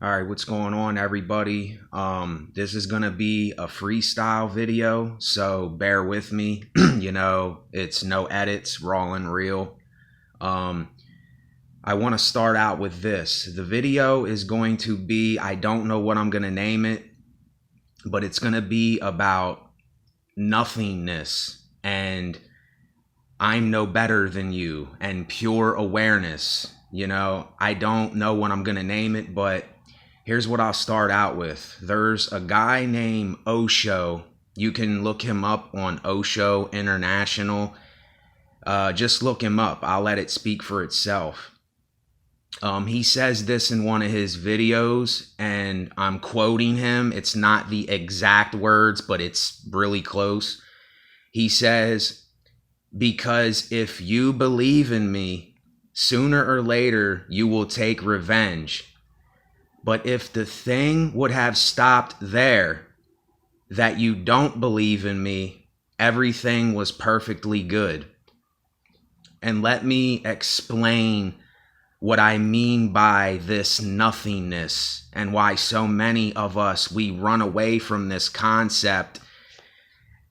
All right, what's going on, everybody? This is gonna be a freestyle video, so bear with me. It's no edits, raw and real. Um, I want to start out with this. The video is going to be, I don't know what I'm gonna name it, but it's gonna be about nothingness and I'm no better than you and pure awareness. I don't know what I'm gonna name it, but here's what I'll start out with. There's a guy named Osho. You can look him up on Osho International. Just look him up. I'll let it speak for itself. He says this in one of his videos, and I'm quoting him. It's not the exact words, but it's really close. He says, "Because if you believe in me, sooner or later you will take revenge. But if the thing would have stopped there, that you don't believe in me, everything was perfectly good." And let me explain what I mean by this nothingness and why so many of us, we run away from this concept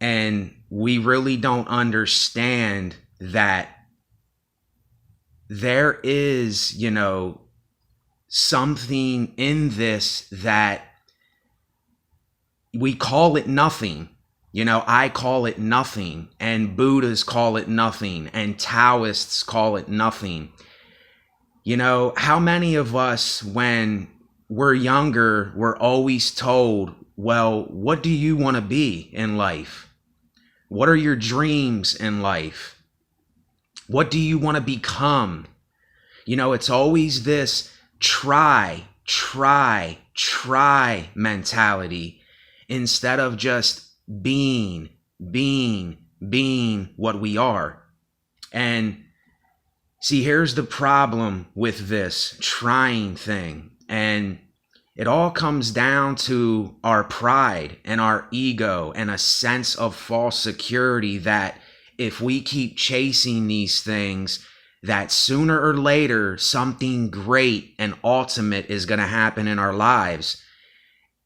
and we really don't understand that there is, something in this that we call it nothing. I call it nothing, and Buddhists call it nothing, and Taoists call it nothing. How many of us, when we're younger, we're always told, well, what do you want to be in life? What are your dreams in life? What do you want to become? It's always this try mentality instead of just being what we are. And see, here's the problem with this trying thing. And it all comes down to our pride and our ego and a sense of false security that if we keep chasing these things, that sooner or later something great and ultimate is going to happen in our lives.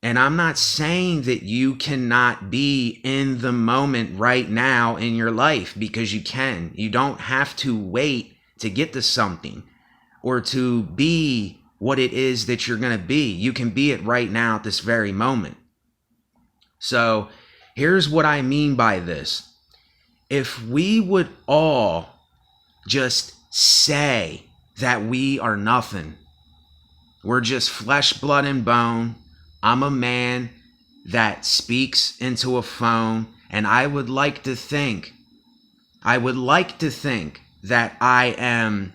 And I'm not saying that you cannot be in the moment right now in your life, because you can. You don't have to wait to get to something or to be what it is that you're going to be. You can be it right now at this very moment. So here's what I mean by this. If we would all just say that we are nothing, we're just flesh, blood, and bone. I'm a man that speaks into a phone, and I would like to think that I am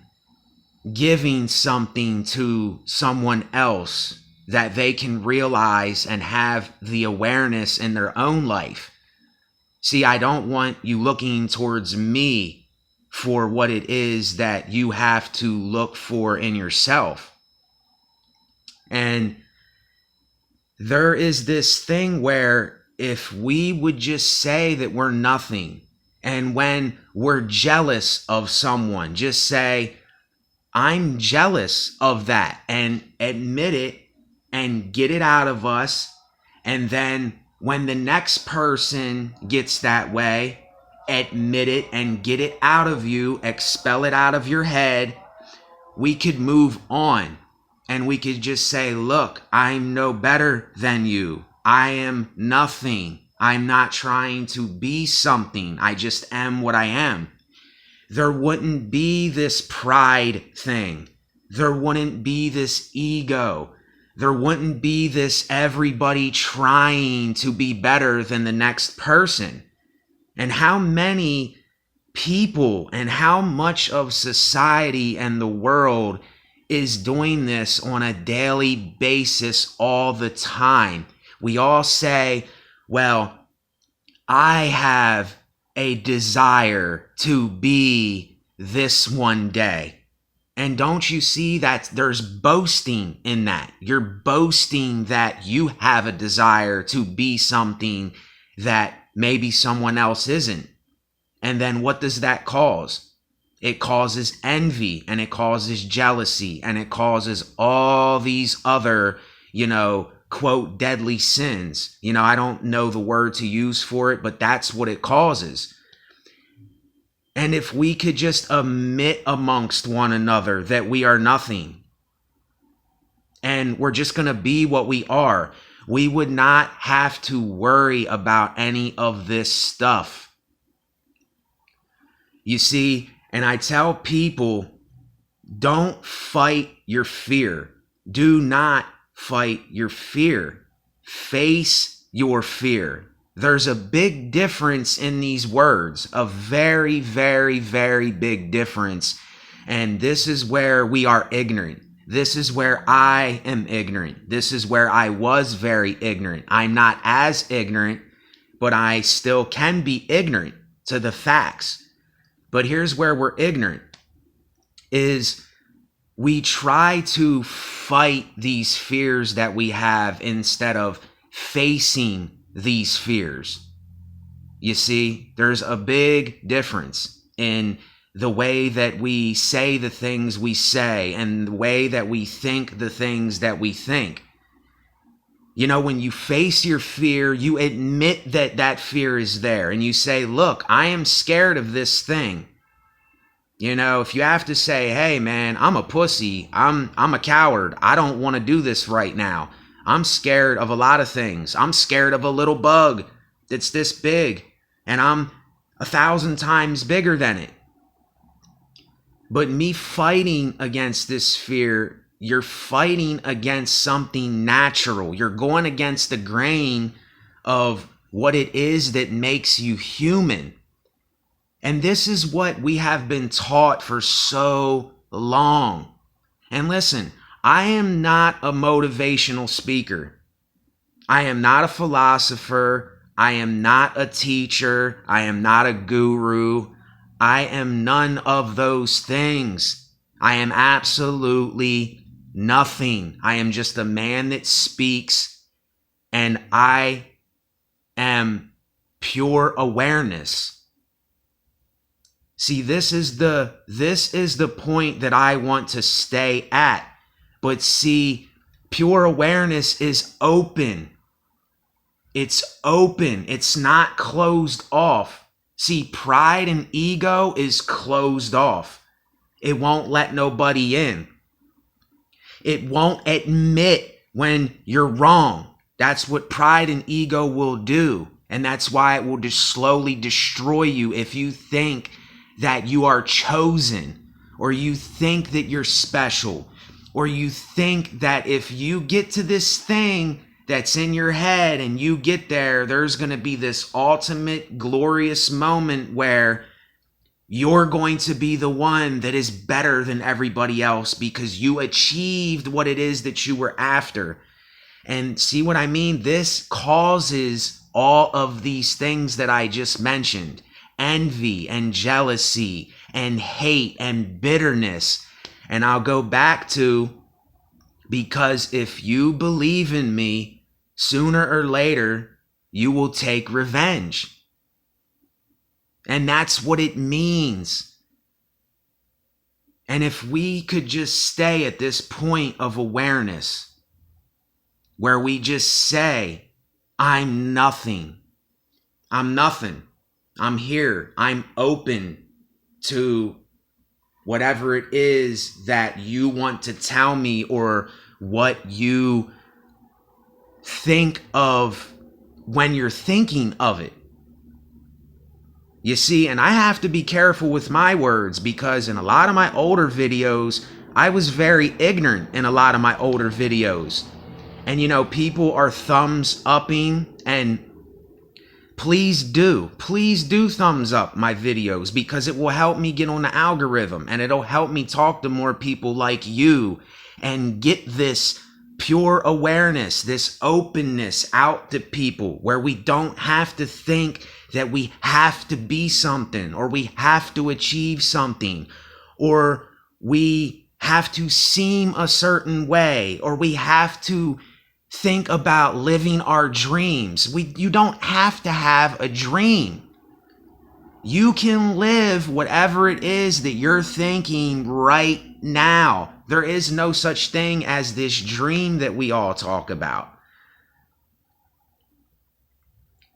giving something to someone else that they can realize and have the awareness in their own life. See, I don't want you looking towards me for what it is that you have to look for in yourself. And there is this thing where if we would just say that we're nothing, and when we're jealous of someone, just say, I'm jealous of that, and admit it and get it out of us. And then when the next person gets that way, admit it and get it out of you, expel it out of your head. We could move on and we could just say, look, I'm no better than you. I am nothing. I'm not trying to be something. I just am what I am. There wouldn't be this pride thing. There wouldn't be this ego. There wouldn't be this everybody trying to be better than the next person. And how many people and how much of society and the world is doing this on a daily basis all the time? We all say, well, I have a desire to be this one day. And don't you see that there's boasting in that? You're boasting that you have a desire to be something that maybe someone else isn't. And then what does that cause? It causes envy, and it causes jealousy, and it causes all these other, quote, deadly sins. I don't know the word to use for it, but that's what it causes. And if we could just admit amongst one another that we are nothing and we're just going to be what we are, we would not have to worry about any of this stuff. You see, and I tell people, don't fight your fear. Do not fight your fear. Face your fear. There's a big difference in these words, a very, very, very big difference. And this is where we are ignorant. This is where I am ignorant. This is where I was very ignorant. I'm not as ignorant, but I still can be ignorant to the facts. But here's where we're ignorant, is we try to fight these fears that we have instead of facing these fears. You see, there's a big difference in the way that we say the things we say and the way that we think the things that we think. When you face your fear, you admit that that fear is there and you say, look, I am scared of this thing. If you have to say, hey man, I'm a pussy, I'm a coward, I don't want to do this right now. I'm scared of a lot of things. I'm scared of a little bug that's this big, and I'm 1,000 times bigger than it. But me fighting against this fear, you're fighting against something natural. You're going against the grain of what it is that makes you human. And this is what we have been taught for so long. And listen, I am not a motivational speaker. I am not a philosopher. I am not a teacher. I am not a guru. I am none of those things. I am absolutely nothing. I am just a man that speaks, and I am pure awareness. See, this is the point that I want to stay at. But see, pure awareness is open. It's open. It's not closed off. See, pride and ego is closed off. It won't let nobody in. It won't admit when you're wrong. That's what pride and ego will do. And that's why it will just slowly destroy you if you think that you are chosen, or you think that you're special, or you think that if you get to this thing that's in your head and you get there, there's going to be this ultimate glorious moment where you're going to be the one that is better than everybody else because you achieved what it is that you were after. And see what I mean? This causes all of these things that I just mentioned. Envy and jealousy and hate and bitterness. And I'll go back to, because if you believe in me, sooner or later, you will take revenge. And that's what it means. And if we could just stay at this point of awareness, where we just say, I'm nothing. I'm nothing. I'm here. I'm open to whatever it is that you want to tell me or what you think of when you're thinking of it. You see, and I have to be careful with my words because in a lot of my older videos, I was very ignorant in a lot of my older videos. And people are thumbs upping, and please do thumbs up my videos because it will help me get on the algorithm and it'll help me talk to more people like you and get this pure awareness, this openness out to people where we don't have to think that we have to be something or we have to achieve something or we have to seem a certain way or we have to think about living our dreams. You don't have to have a dream. You can live whatever it is that you're thinking right now. There is no such thing as this dream that we all talk about.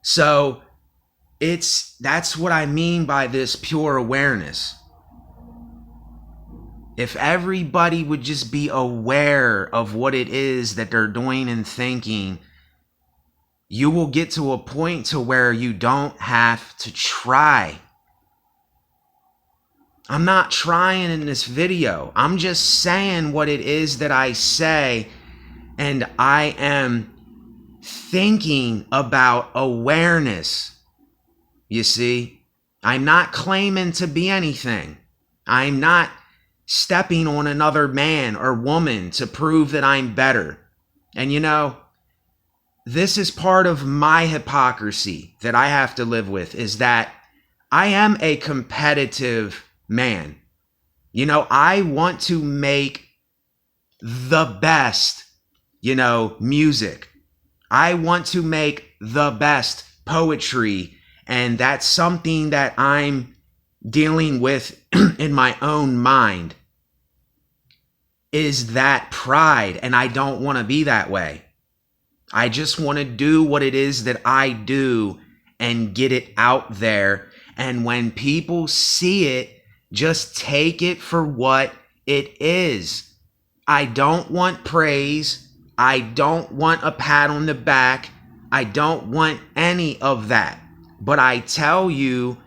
So that's what I mean by this pure awareness. If everybody would just be aware of what it is that they're doing and thinking, you will get to a point to where you don't have to try. I'm not trying in this video. I'm just saying what it is that I say, and I am thinking about awareness. You see, I'm not claiming to be anything. I'm not stepping on another man or woman to prove that I'm better. And you know, this is part of my hypocrisy that I have to live with, is that I am a competitive man. You know, I want to make the best, music. I want to make the best poetry. And that's something that I'm dealing with in my own mind, is that pride. And I don't want to be that way. I just want to do what it is that I do and get it out there. And when people see it, just take it for what it is. I don't want praise. I don't want a pat on the back. I don't want any of that. But I tell you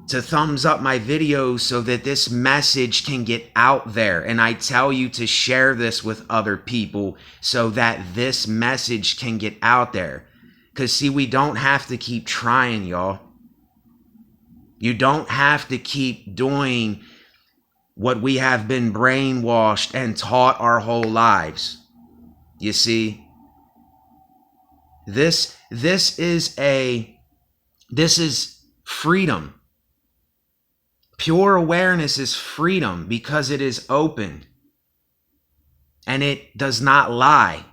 to thumbs up my videos so that this message can get out there. And I tell you to share this with other people so that this message can get out there. Because see, we don't have to keep trying, y'all. You don't have to keep doing what we have been brainwashed and taught our whole lives. You see, this is freedom. Pure awareness is freedom because it is open and it does not lie.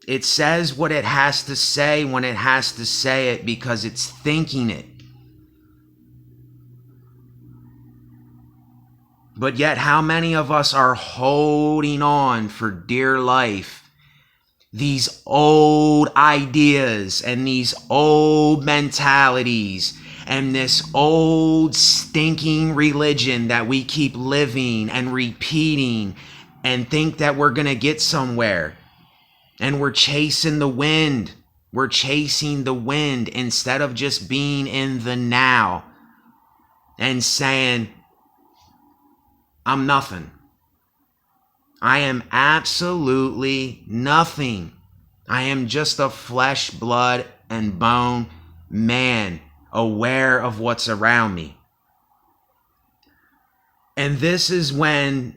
It says what it has to say when it has to say it because it's thinking it. But yet, how many of us are holding on for dear life these old ideas and these old mentalities and this old stinking religion that we keep living and repeating and think that we're going to get somewhere? And we're chasing the wind. We're chasing the wind instead of just being in the now and saying, I'm nothing. I am absolutely nothing. I am just a flesh, blood, and bone man, aware of what's around me. And this is when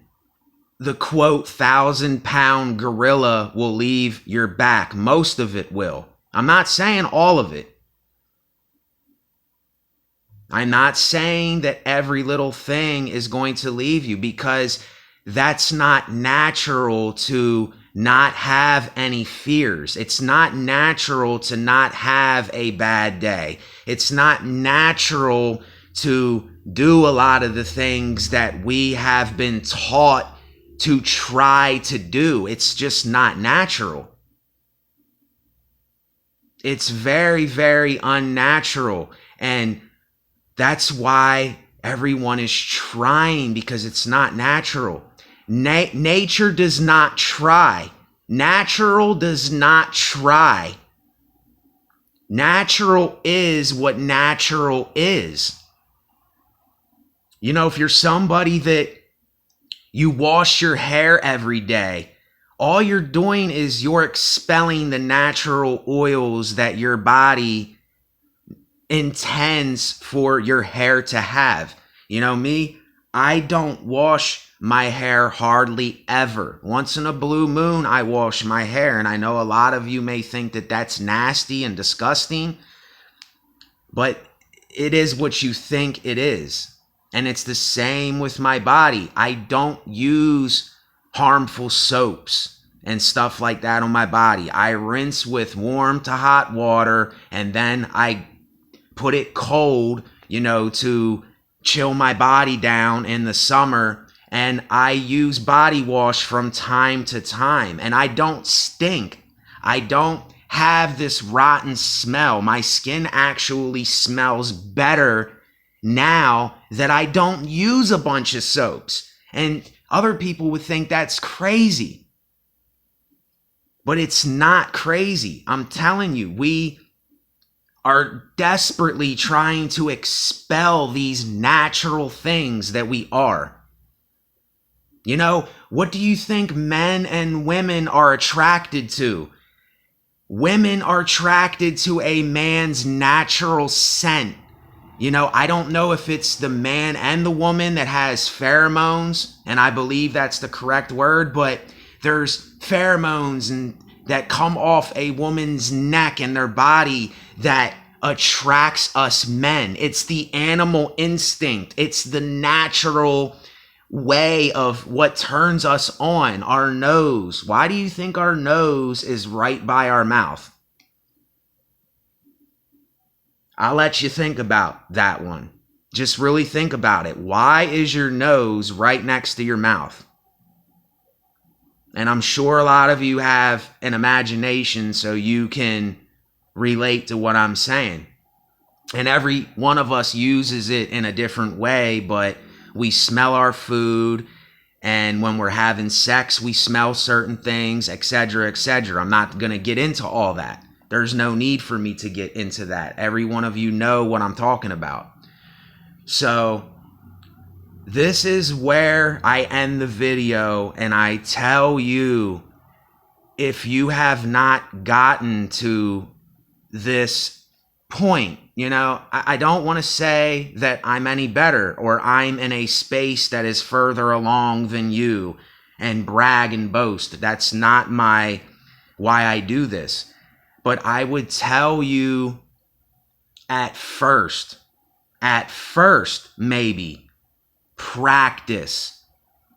the quote 1,000-pound gorilla will leave your back. Most of it will. I'm not saying all of it. I'm not saying that every little thing is going to leave you, because that's not natural to not have any fears. It's not natural to not have a bad day. It's not natural to do a lot of the things that we have been taught to try to do. It's just not natural. It's very, very unnatural. And that's why everyone is trying, because it's not natural. Nature does not try. Natural does not try. Natural is what natural is. You know, if you're somebody that you wash your hair every day, all you're doing is you're expelling the natural oils that your body intends for your hair to have. You know me, I don't wash my hair hardly ever. Once in a blue moon, I wash my hair. And I know a lot of you may think that that's nasty and disgusting, but it is what you think it is. And it's the same with my body. I don't use harmful soaps. and stuff like that on my body. I rinse with warm to hot water, and then I put it cold, to chill my body down in the summer. And I use body wash from time to time, and I don't stink. I don't have this rotten smell. My skin actually smells better now that I don't use a bunch of soaps. And other people would think that's crazy. But it's not crazy. I'm telling you, we are desperately trying to expel these natural things that we are. What do you think men and women are attracted to? Women are attracted to a man's natural scent. I don't know if it's the man and the woman that has pheromones, and I believe that's the correct word, but there's pheromones that come off a woman's neck and their body that attracts us men. It's the animal instinct. It's the natural way of what turns us on, our nose. Why do you think our nose is right by our mouth? I'll let you think about that one. Just really think about it. Why is your nose right next to your mouth? And I'm sure a lot of you have an imagination so you can relate to what I'm saying. And every one of us uses it in a different way, but we smell our food, and when we're having sex, we smell certain things, etc., etc. I'm not going to get into all that. There's no need for me to get into that. Every one of you know what I'm talking about. So this is where I end the video, and I tell you, if you have not gotten to this point, I don't want to say that I'm any better or I'm in a space that is further along than you and brag and boast. That's not why I do this. But I would tell you at first, maybe practice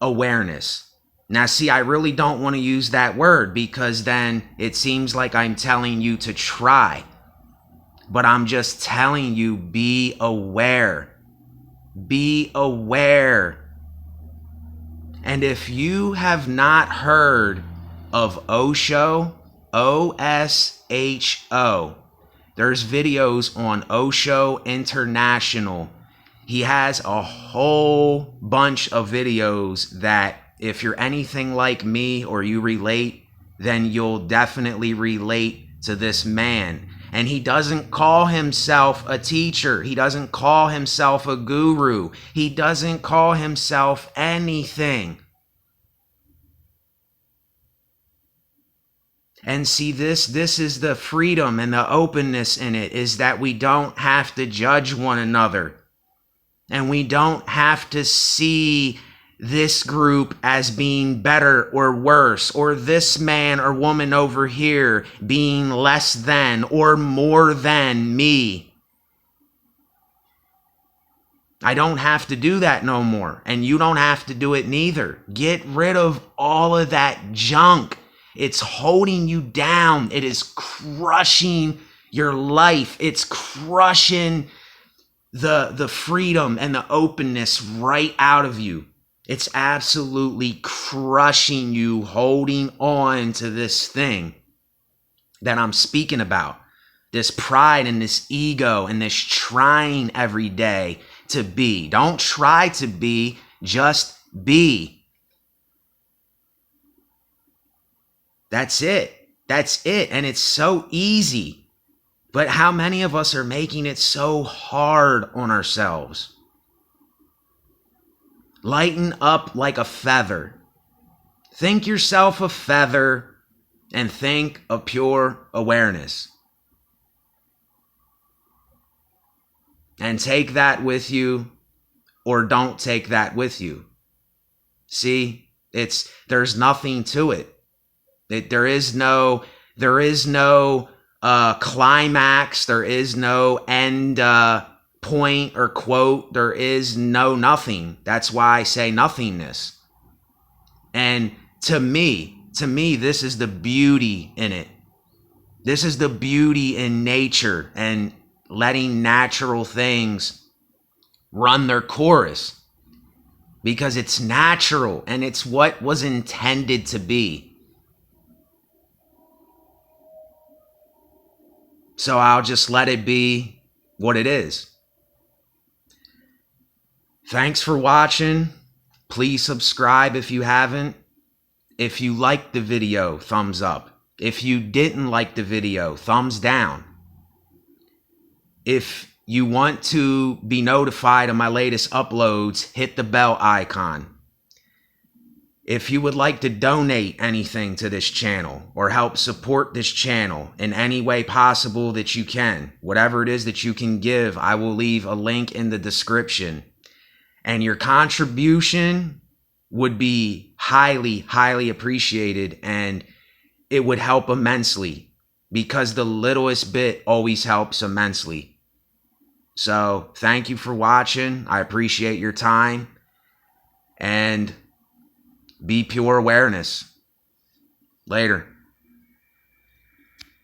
awareness. Now, see, I really don't want to use that word because then it seems like I'm telling you to try. But I'm just telling you, be aware. Be aware. And if you have not heard of Osho, O-S-H-O, there's videos on Osho International. He has a whole bunch of videos that if you're anything like me or you relate, then you'll definitely relate to this man. And he doesn't call himself a teacher. He doesn't call himself a guru. He doesn't call himself anything. And see, this is the freedom and the openness in it, is that we don't have to judge one another. And we don't have to see this group as being better or worse, or this man or woman over here being less than or more than me. I don't have to do that no more, and you don't have to do it neither. Get rid of all of that junk. It's holding you down. It is crushing your life. It's crushing the freedom and the openness right out of you. It's absolutely crushing you, holding on to this thing that I'm speaking about. This pride and this ego and this trying every day to be. Don't try to be, just be. That's it. That's it. And it's so easy. But how many of us are making it so hard on ourselves? Lighten up like a feather. Think yourself a feather and think of pure awareness. And take that with you, or don't take that with you. See, there's nothing to it. There is no climax. There is no end point or quote. There is no nothing. That's why I say nothingness. And to me, to me, this is the beauty in it. This is the beauty in nature and letting natural things run their course, because it's natural and it's what was intended to be. So I'll just let it be what it is. Thanks for watching. Please subscribe if you haven't. If you liked the video, thumbs up. If you didn't like the video, thumbs down. If you want to be notified of my latest uploads, hit the bell icon. If you would like to donate anything to this channel or help support this channel in any way possible that you can, whatever it is that you can give, I will leave a link in the description. And your contribution would be highly, highly appreciated, and it would help immensely, because the littlest bit always helps immensely. So thank you for watching. I appreciate your time, and be pure awareness. Later.